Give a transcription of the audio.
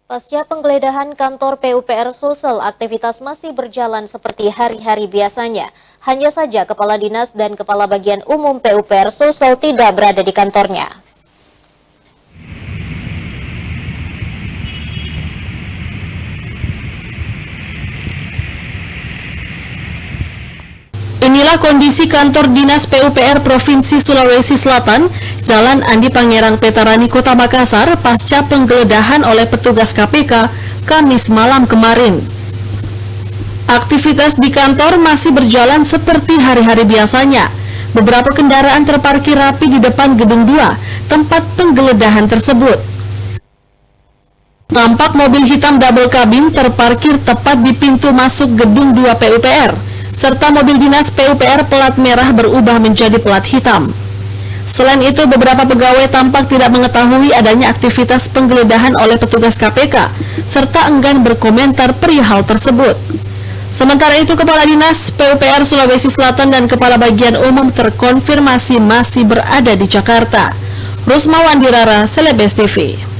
Pasca penggeledahan kantor PUPR Sulsel, aktivitas masih berjalan seperti hari-hari biasanya. Hanya saja Kepala Dinas dan Kepala Bagian Umum PUPR Sulsel tidak berada di kantornya. Inilah kondisi kantor Dinas PUPR Provinsi Sulawesi Selatan, Jalan Andi Pangerang Petarani, Kota Makassar, pasca penggeledahan oleh petugas KPK Kamis malam kemarin. Aktivitas di kantor masih berjalan seperti hari-hari biasanya. Beberapa kendaraan terparkir rapi di depan gedung 2, tempat penggeledahan tersebut. Tampak mobil hitam double kabin terparkir tepat di pintu masuk gedung 2 PUPR. Serta mobil dinas PUPR plat merah berubah menjadi plat hitam. Selain itu, beberapa pegawai tampak tidak mengetahui adanya aktivitas penggeledahan oleh petugas KPK, serta enggan berkomentar perihal tersebut. Sementara itu, Kepala Dinas PUPR Sulawesi Selatan dan Kepala Bagian Umum terkonfirmasi masih berada di Jakarta. Rusma Wandirara, Celebes TV.